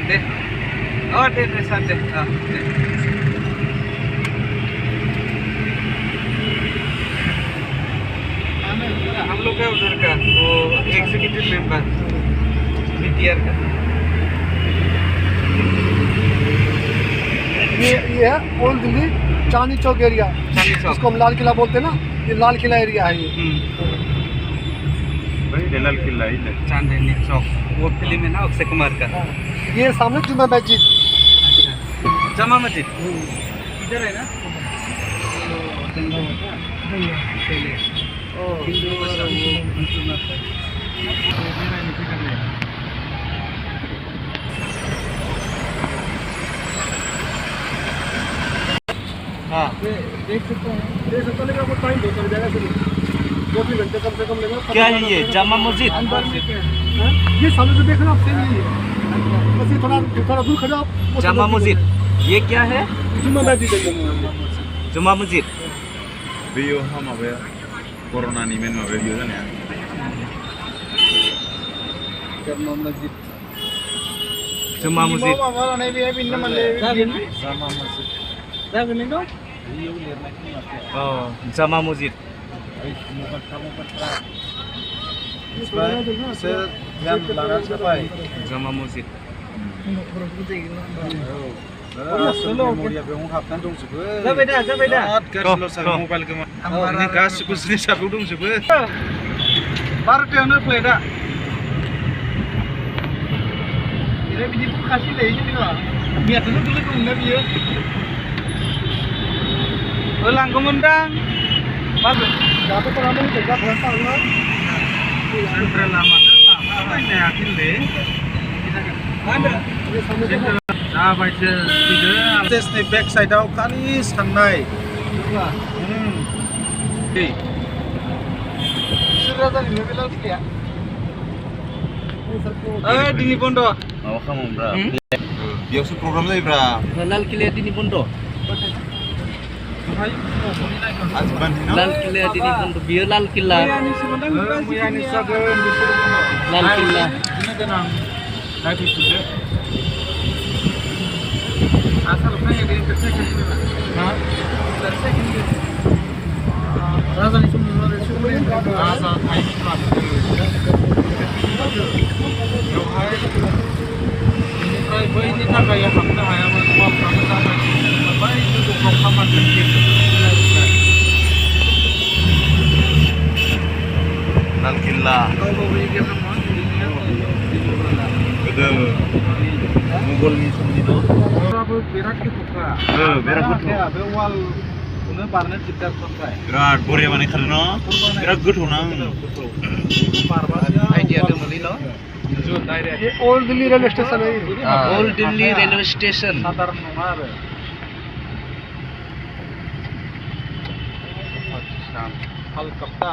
दे और दे साथ दे हाँ दे। हम लोग का उधर का वो एग्जीक्यूटिव मेंबर बीटीआर का ये है ओल्ड दिल्ली चांदनी चौक एरिया, इसको हम लाल किला बोलते हैं ना, ये लाल किला एरिया है ये। भाई लाल किला ही है चांदनी चौक, वो फिल्म है ना अक्षय कुमार का। ये सामने जुमा मस्जिद। अच्छा जमा मस्जिद इधर है ना। हाँ देख सकते हैं लेकिन आपको टाइम बहुत लग जाएगा, 2-3 घंटे कम से कम लगेगा। क्या है ये जामा मस्जिद? ये सामने से देखना आप सेम ही है, बस ये थोड़ा दूर खड़ा आप। जामा मस्जिद ये क्या है? जुमा मस्जिद है। जुमा मस्जिद बेयो हम माबाया कोरोना नि मेन माबाया बेयो जानाया जुमा मस्जिद जुमा मस्जिद oh जामा मस्जिद जामा मस्जिद जाबाय दा मबाइल गोमा गासिबो जिनिसाबो दंजोबो 12टायावनो प्लेटआ बिदि बुखासि लायो जेनेबा मियाथ'नो लोगो दंना बियो लांगौमोनदां माबे दाथ' खालामो जायगा खालामनो सेन्ट्रेल लामाखौ बानायनो हायाखैलै मा होनदों जाबायसो फैदो स्टेजनि बेक साइडआव खालि साननाय दिनै बन्द माबा खालामोब्रा बेयावसो प्रग्राम जायोब्रा लाल किलाया दिनै बन्द लाल किलाया दिनै बन्द बियो लाल किला लाल किला राजानि बेनिफ्राय बैनि थाखाय हाबनो हायामोन हौवाफ्राबो जाबाय बै गोजौफ्राव खामानि लाल किला गोदो मुगलनि समनि न' बिराद गोथौखा बिराद गोथौ बे वालखौनो बारनो दिगदार खालामबाय बिराद बरिया बानायथारो न' बिराद गोथौ ना आइडिया दंमोनलै न' ये ओल्ड दिल्ली रेलवे स्टेशन है। ओल्ड दिल्ली रेलवे स्टेशन साधारण नङा आरो कलकाता